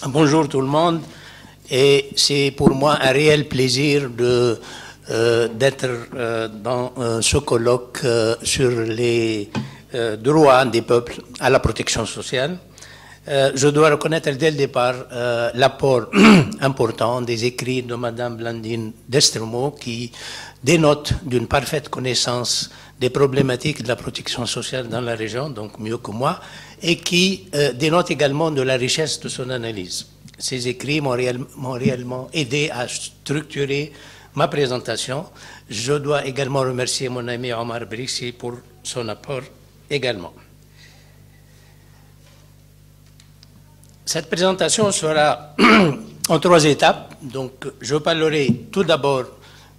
Bonjour tout le monde, et c'est pour moi un réel plaisir d'être dans ce colloque sur les droits des peuples à la protection sociale. Je dois reconnaître dès le départ l'apport important des écrits de Madame Blandine Destremaux qui dénotent d'une parfaite connaissance des problématiques de la protection sociale dans la région, donc mieux que moi, et qui dénotent également de la richesse de son analyse. Ces écrits m'ont réellement aidé à structurer ma présentation. Je dois également remercier mon ami Omar Brixi pour son apport également. Cette présentation sera en 3 étapes. Donc, je parlerai tout d'abord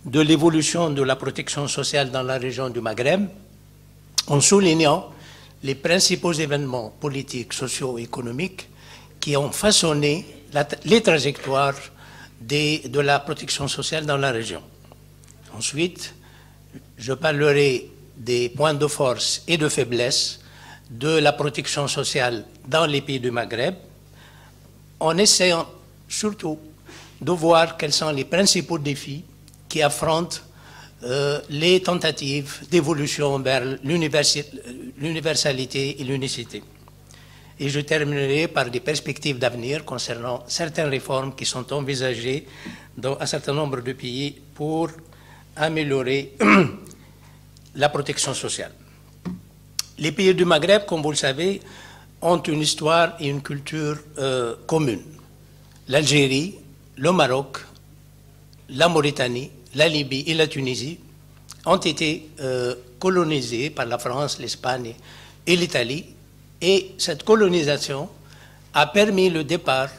de l'évolution de la protection sociale dans la région du Maghreb, en soulignant les principaux événements politiques, sociaux et économiques qui ont façonné les trajectoires de la protection sociale dans la région. Ensuite, je parlerai des points de force et de faiblesse de la protection sociale dans les pays du Maghreb, en essayant surtout de voir quels sont les principaux défis qui affrontent les tentatives d'évolution vers l'universalité et l'unicité. Et je terminerai par des perspectives d'avenir concernant certaines réformes qui sont envisagées dans un certain nombre de pays pour améliorer la protection sociale. Les pays du Maghreb, comme vous le savez, ont une histoire et une culture commune. L'Algérie, le Maroc, la Mauritanie, la Libye et la Tunisie ont été colonisés par la France, l'Espagne et l'Italie, et cette colonisation a permis le départ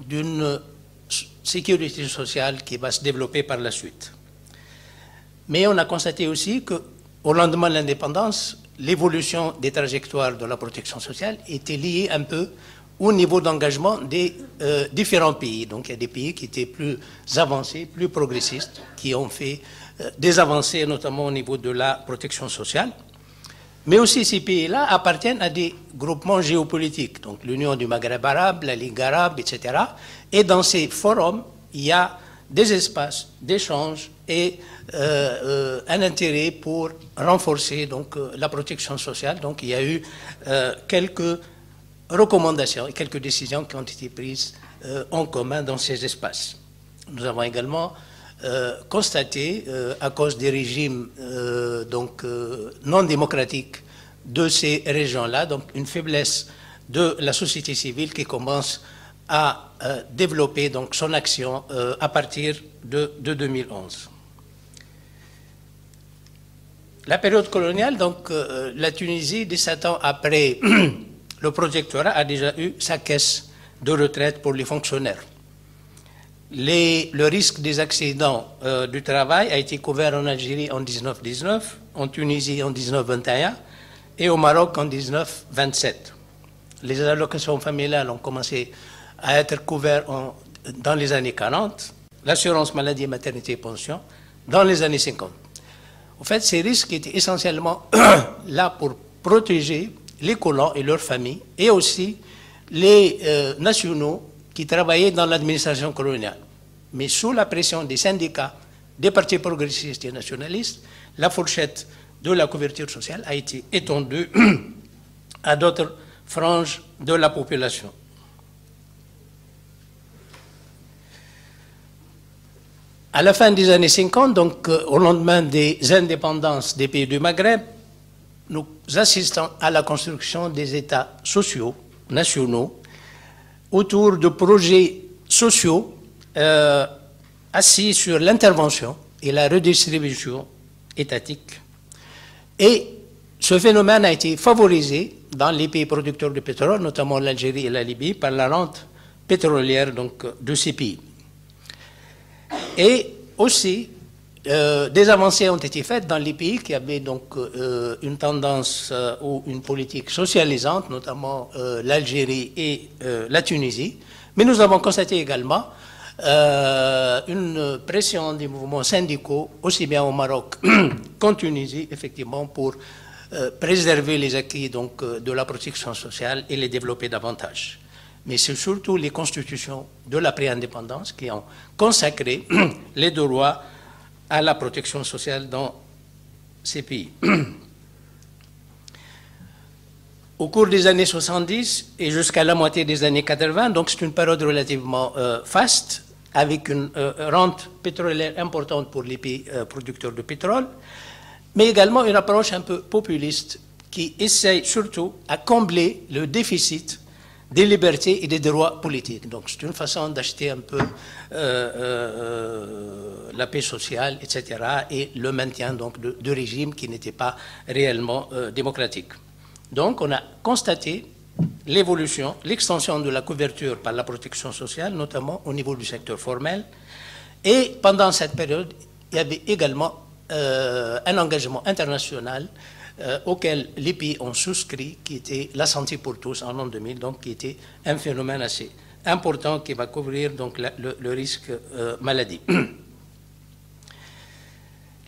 d'une sécurité sociale qui va se développer par la suite. Mais on a constaté aussi qu'au lendemain de l'indépendance, l'évolution des trajectoires de la protection sociale était liée un peu au niveau d'engagement des différents pays. Donc il y a des pays qui étaient plus avancés, plus progressistes, qui ont fait des avancées, notamment au niveau de la protection sociale. Mais aussi ces pays-là appartiennent à des groupements géopolitiques, donc l'Union du Maghreb arabe, la Ligue arabe, etc. Et dans ces forums, il y a des espaces d'échange et un intérêt pour renforcer donc, la protection sociale. Donc il y a eu quelques recommandations et quelques décisions qui ont été prises en commun dans ces espaces. Nous avons également constaté, à cause des régimes non démocratiques de ces régions-là, donc une faiblesse de la société civile qui commence à développer donc, son action à partir de 2011. La période coloniale, donc la Tunisie, 17 ans après le protectorat, a déjà eu sa caisse de retraite pour les fonctionnaires. Le risque des accidents du travail a été couvert en Algérie en 1919, en Tunisie en 1921 et au Maroc en 1927. Les allocations familiales ont commencé à être couvertes dans les années 40, l'assurance maladie, maternité et pension dans les années 50. En fait, ces risques étaient essentiellement là pour protéger les colons et leurs familles et aussi les nationaux qui travaillaient dans l'administration coloniale. Mais sous la pression des syndicats, des partis progressistes et nationalistes, la fourchette de la couverture sociale a été étendue à d'autres franges de la population. À la fin des années 50, donc au lendemain des indépendances des pays du Maghreb, nous assistons à la construction des États sociaux, nationaux, autour de projets sociaux assis sur l'intervention et la redistribution étatique. Et ce phénomène a été favorisé dans les pays producteurs de pétrole, notamment l'Algérie et la Libye, par la rente pétrolière donc, de ces pays. Et aussi, des avancées ont été faites dans les pays qui avaient donc une tendance ou une politique socialisante, notamment l'Algérie et la Tunisie. Mais nous avons constaté également une pression des mouvements syndicaux, aussi bien au Maroc qu'en Tunisie, effectivement, pour préserver les acquis donc, de la protection sociale et les développer davantage. mais c'est surtout les constitutions de la pré-indépendance qui ont consacré les droits à la protection sociale dans ces pays. Au cours des années 70 et jusqu'à la moitié des années 80, donc c'est une période relativement faste, avec une rente pétrolière importante pour les pays producteurs de pétrole, mais également une approche un peu populiste qui essaye surtout à combler le déficit des libertés et des droits politiques. Donc c'est une façon d'acheter un peu la paix sociale, etc., et le maintien donc, de régimes qui n'étaient pas réellement démocratiques. Donc, on a constaté l'évolution, l'extension de la couverture par la protection sociale, notamment au niveau du secteur formel. Et pendant cette période, il y avait également un engagement international auquel les pays ont souscrit, qui était la santé pour tous en l'an 2000, donc qui était un phénomène assez important qui va couvrir donc, le risque maladie.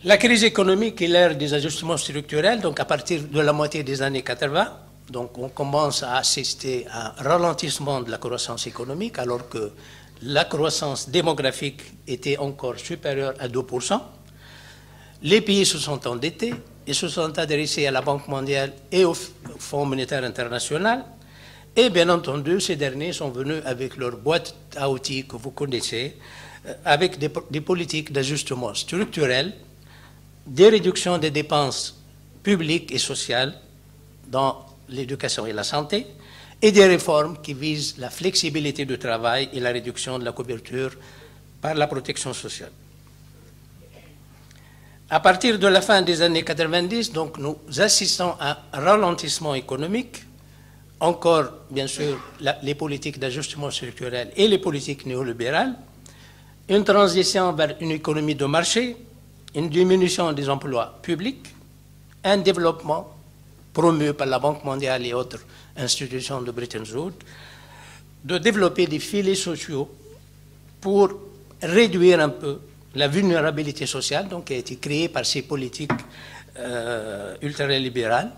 La crise économique et l'ère des ajustements structurels, donc à partir de la moitié des années 80, donc on commence à assister à un ralentissement de la croissance économique, alors que la croissance démographique était encore supérieure à 2%. Les pays se sont endettés et se sont adressés à la Banque mondiale et au Fonds monétaire international. Et bien entendu, ces derniers sont venus avec leur boîte à outils que vous connaissez, avec des politiques d'ajustement structurel, des réductions des dépenses publiques et sociales dans l'éducation et la santé, et des réformes qui visent la flexibilité du travail et la réduction de la couverture par la protection sociale. À partir de la fin des années 90, donc, nous assistons à un ralentissement économique, encore, bien sûr, les politiques d'ajustement structurel et les politiques néolibérales, une transition vers une économie de marché, une diminution des emplois publics, un développement promu par la Banque mondiale et autres institutions de Bretton Woods, de développer des filets sociaux pour réduire un peu la vulnérabilité sociale, donc, qui a été créée par ces politiques ultralibérales.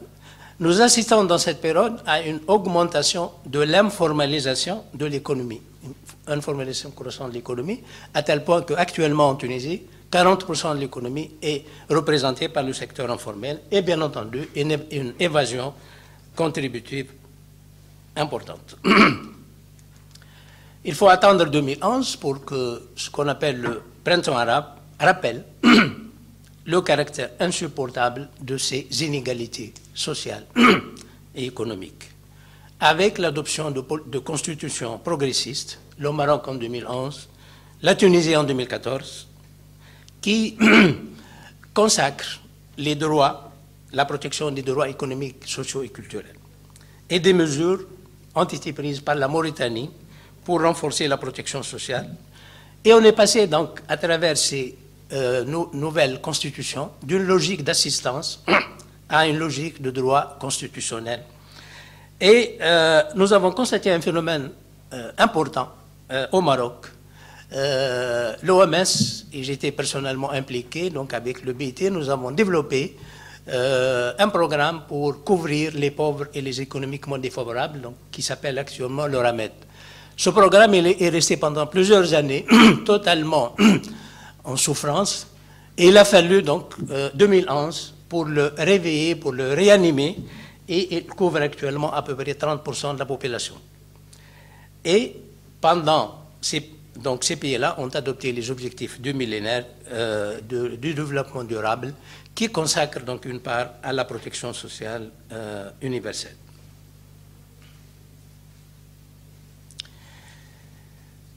Nous assistons dans cette période à une augmentation de l'informalisation de l'économie, une informalisation croissante de l'économie, à tel point qu'actuellement en Tunisie, 40% de l'économie est représentée par le secteur informel et bien entendu une évasion contributive importante. Il faut attendre 2011 pour que ce qu'on appelle le printemps arabe rappelle le caractère insupportable de ces inégalités sociales et économiques. Avec l'adoption de constitutions progressistes, le Maroc en 2011, la Tunisie en 2014, qui consacre les droits, la protection des droits économiques, sociaux et culturels, et des mesures ont été prises par la Mauritanie pour renforcer la protection sociale. Et on est passé donc à travers ces nouvelles constitutions d'une logique d'assistance à une logique de droit constitutionnel. Et nous avons constaté un phénomène important au Maroc. L'OMS, et j'étais personnellement impliqué, donc avec le BIT, nous avons développé un programme pour couvrir les pauvres et les économiquement défavorables, donc, qui s'appelle actuellement le RAMED. Ce programme est resté pendant plusieurs années totalement en souffrance, et il a fallu donc 2011 pour le réveiller, pour le réanimer, et il couvre actuellement à peu près 30% de la population. Et pendant ces pays-là ont adopté les objectifs du millénaire du développement durable, qui consacrent donc une part à la protection sociale universelle.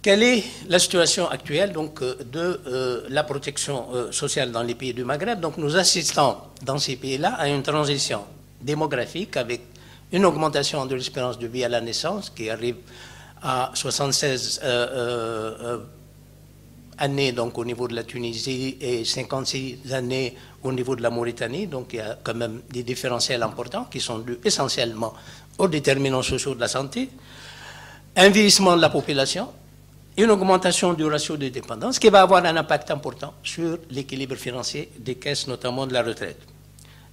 Quelle est la situation actuelle donc, de la protection sociale dans les pays du Maghreb? Donc, nous assistons dans ces pays-là à une transition démographique avec une augmentation de l'espérance de vie à la naissance qui arrive à 76 années donc, au niveau de la Tunisie et 56 années au niveau de la Mauritanie. Donc il y a quand même des différentiels importants qui sont dus essentiellement aux déterminants sociaux de la santé, un vieillissement de la population, une augmentation du ratio de dépendance qui va avoir un impact important sur l'équilibre financier des caisses, notamment de la retraite.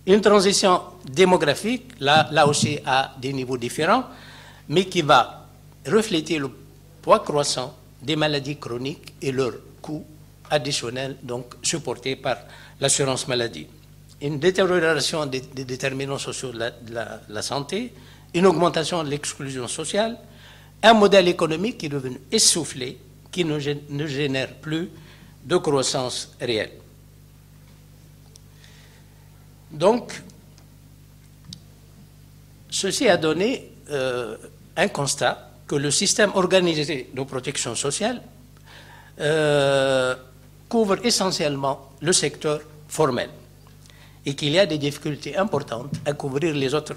Une transition démographique, là aussi à des niveaux différents, mais qui va refléter le poids croissant des maladies chroniques et leurs coûts additionnels, donc supportés par l'assurance maladie. Une détérioration des déterminants sociaux de la santé, une augmentation de l'exclusion sociale, un modèle économique qui est devenu essoufflé, qui ne génère plus de croissance réelle. Donc, ceci a donné un constat que le système organisé de protection sociale couvre essentiellement le secteur formel et qu'il y a des difficultés importantes à couvrir les autres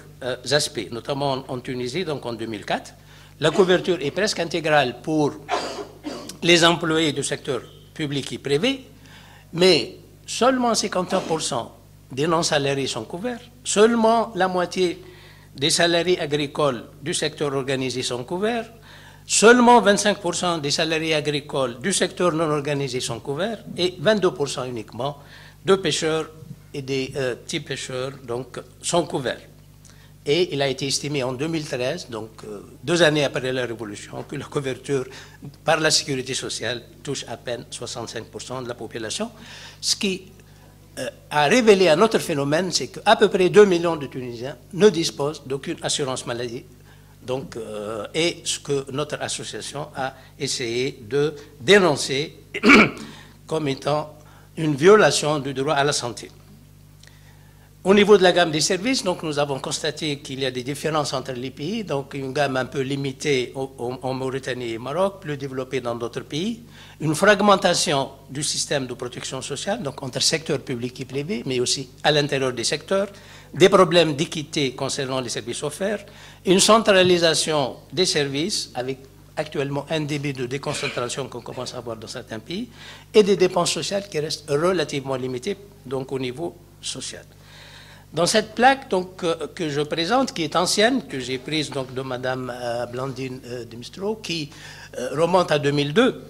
aspects, notamment en Tunisie, donc en 2004. La couverture est presque intégrale pour les employés du secteur public et privé, mais seulement 51% des non-salariés sont couverts, seulement la moitié des salariés agricoles du secteur organisé sont couverts, seulement 25% des salariés agricoles du secteur non organisé sont couverts et 22% uniquement de pêcheurs et des petits pêcheurs donc, sont couverts. Et il a été estimé en 2013, donc 2 années après la Révolution, que la couverture par la sécurité sociale touche à peine 65% de la population, ce qui a révélé un autre phénomène, c'est qu'à peu près 2 millions de Tunisiens ne disposent d'aucune assurance maladie. Donc, et ce que notre association a essayé de dénoncer comme étant une violation du droit à la santé. Au niveau de la gamme des services, donc, nous avons constaté qu'il y a des différences entre les pays, donc une gamme un peu limitée en Mauritanie et au Maroc, plus développée dans d'autres pays, une fragmentation du système de protection sociale, donc entre secteur public et privé, mais aussi à l'intérieur des secteurs, des problèmes d'équité concernant les services offerts, une centralisation des services avec actuellement un débit de déconcentration qu'on commence à avoir dans certains pays, et des dépenses sociales qui restent relativement limitées donc, au niveau social. Dans cette plaque donc, que je présente, qui est ancienne, que j'ai prise donc, de Mme Blandine Dimstro, qui remonte à 2002,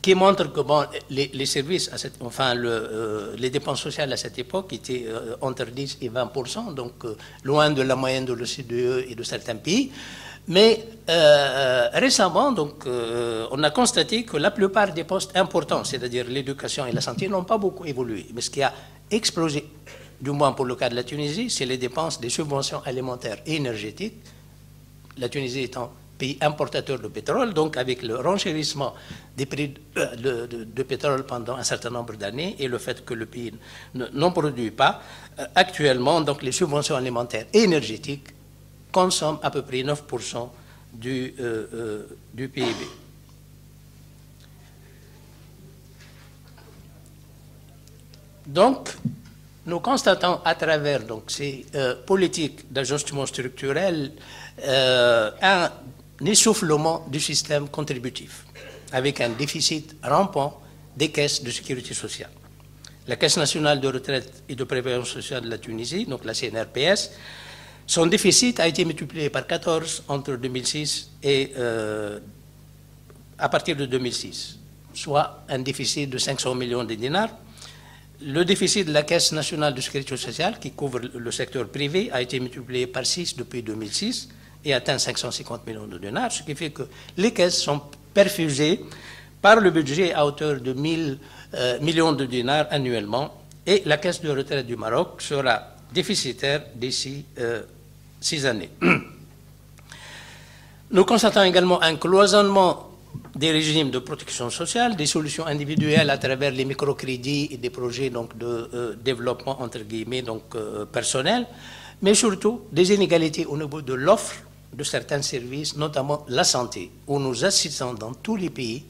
qui montre que bon, les services, les dépenses sociales à cette époque étaient entre 10 et 20%, donc loin de la moyenne de l'OCDE et de certains pays. Mais récemment, donc, on a constaté que la plupart des postes importants, c'est-à-dire l'éducation et la santé, n'ont pas beaucoup évolué. Mais ce qui a explosé, du moins pour le cas de la Tunisie, c'est les dépenses des subventions alimentaires et énergétiques. La Tunisie étant pays importateur de pétrole, donc avec le renchérissement des prix de pétrole pendant un certain nombre d'années et le fait que le pays n'en produit pas, actuellement, donc les subventions alimentaires et énergétiques consomment à peu près 9% du PIB. Donc, nous constatons à travers donc, ces politiques d'ajustement structurel un essoufflement du système contributif, avec un déficit rampant des caisses de sécurité sociale. La Caisse nationale de retraite et de prévoyance sociale de la Tunisie, donc la CNRPS, son déficit a été multiplié par 14 entre 2006 et à partir de 2006, soit un déficit de 500 millions de dinars. Le déficit de la Caisse nationale de sécurité sociale, qui couvre le secteur privé, a été multiplié par 6 depuis 2006 et atteint 550 millions de dinars, ce qui fait que les caisses sont perfusées par le budget à hauteur de 1 000 millions de dinars annuellement, et la Caisse de retraite du Maroc sera déficitaire d'ici 6 années. Nous constatons également un cloisonnement des régimes de protection sociale, des solutions individuelles à travers les microcrédits et des projets donc, de développement entre guillemets donc, personnel, mais surtout des inégalités au niveau de l'offre de certains services, notamment la santé, où nous assistons dans tous les pays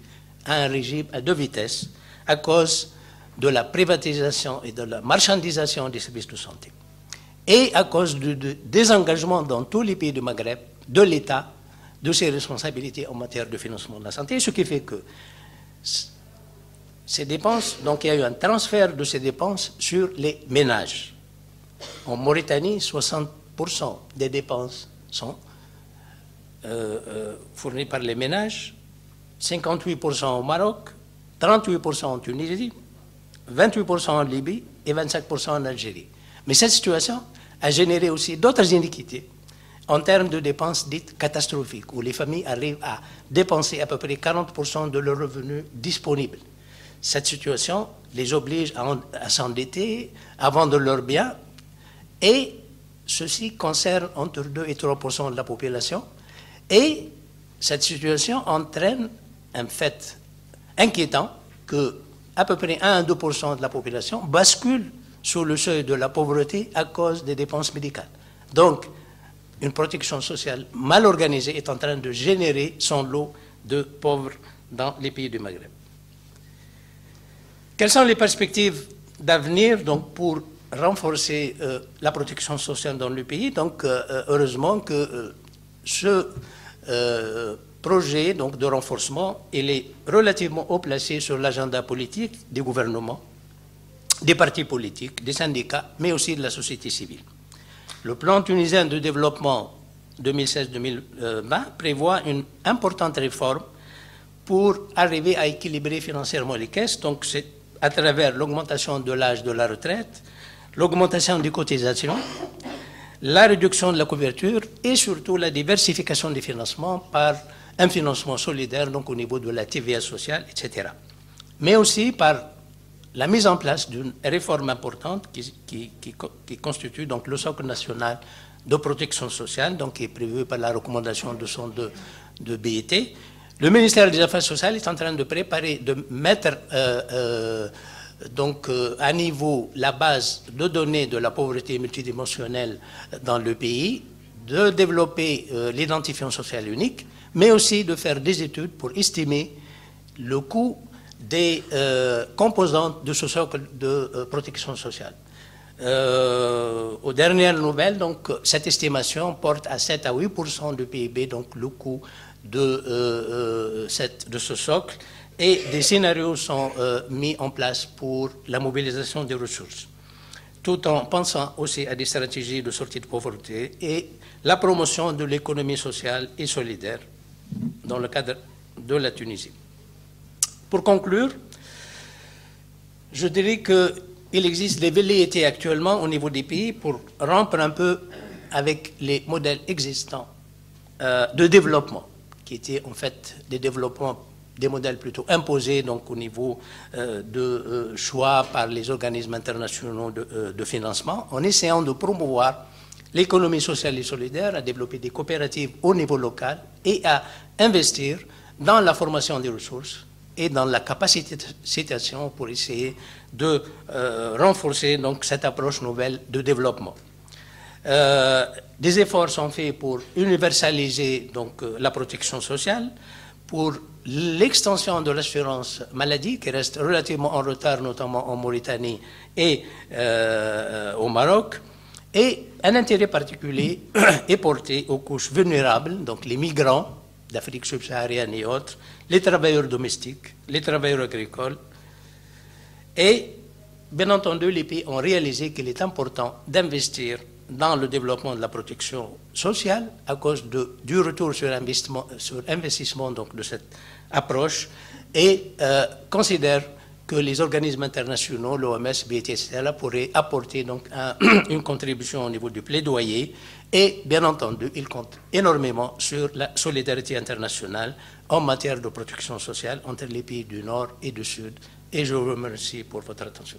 à un régime à 2 vitesses à cause de la privatisation et de la marchandisation des services de santé. Et à cause du désengagement dans tous les pays du Maghreb de l'État de ses responsabilités en matière de financement de la santé, ce qui fait que ces dépenses, donc il y a eu un transfert de ces dépenses sur les ménages. En Mauritanie, 60% des dépenses sont fournies par les ménages, 58% au Maroc, 38% en Tunisie, 28% en Libye et 25% en Algérie. Mais cette situation a généré aussi d'autres iniquités en termes de dépenses dites catastrophiques, où les familles arrivent à dépenser à peu près 40% de leurs revenus disponibles. Cette situation les oblige à s'endetter, à vendre leurs biens, et ceci concerne entre 2 et 3% de la population, et cette situation entraîne un fait inquiétant que à peu près 1 à 2% de la population bascule sous le seuil de la pauvreté à cause des dépenses médicales. Donc, une protection sociale mal organisée est en train de générer son lot de pauvres dans les pays du Maghreb. Quelles sont les perspectives d'avenir donc, pour renforcer la protection sociale dans le pays? Donc, heureusement que ce projet donc, de renforcement il est relativement haut placé sur l'agenda politique des gouvernements, des partis politiques, des syndicats, mais aussi de la société civile. Le plan tunisien de développement 2016-2020 prévoit une importante réforme pour arriver à équilibrer financièrement les caisses. Donc, c'est à travers l'augmentation de l'âge de la retraite, l'augmentation des cotisations, la réduction de la couverture et surtout la diversification des financements par un financement solidaire, donc au niveau de la TVA sociale, etc. Mais aussi par la mise en place d'une réforme importante qui constitue donc le socle national de protection sociale, donc qui est prévu par la recommandation de BIT. Le ministère des Affaires sociales est en train de préparer, de mettre à niveau la base de données de la pauvreté multidimensionnelle dans le pays, de développer l'identifiant social unique, mais aussi de faire des études pour estimer le coût des composantes de ce socle de protection sociale. Aux dernières nouvelles, donc, cette estimation porte à 7 à 8% du PIB, donc le coût de ce socle, et des scénarios sont mis en place pour la mobilisation des ressources, tout en pensant aussi à des stratégies de sortie de pauvreté et la promotion de l'économie sociale et solidaire dans le cadre de la Tunisie. Pour conclure, je dirais qu'il existe des velléités actuellement au niveau des pays pour rompre un peu avec les modèles existants de développement, qui étaient en fait des modèles plutôt imposés donc, au niveau de choix par les organismes internationaux de financement, en essayant de promouvoir l'économie sociale et solidaire, à développer des coopératives au niveau local et à investir dans la formation des ressources et dans la capacitation pour essayer de renforcer donc, cette approche nouvelle de développement. Des efforts sont faits pour universaliser donc, la protection sociale, pour l'extension de l'assurance maladie, qui reste relativement en retard, notamment en Mauritanie et au Maroc, et un intérêt particulier est porté aux couches vulnérables, donc les migrants d'Afrique subsaharienne et autres, les travailleurs domestiques, les travailleurs agricoles. Et, bien entendu, les pays ont réalisé qu'il est important d'investir dans le développement de la protection sociale à cause du retour sur investissement donc, de cette approche et considèrent que les organismes internationaux, l'OMS, BIT, etc., pourraient apporter donc, une contribution au niveau du plaidoyer et, bien entendu, ils comptent énormément sur la solidarité internationale en matière de protection sociale entre les pays du Nord et du Sud. Et je vous remercie pour votre attention.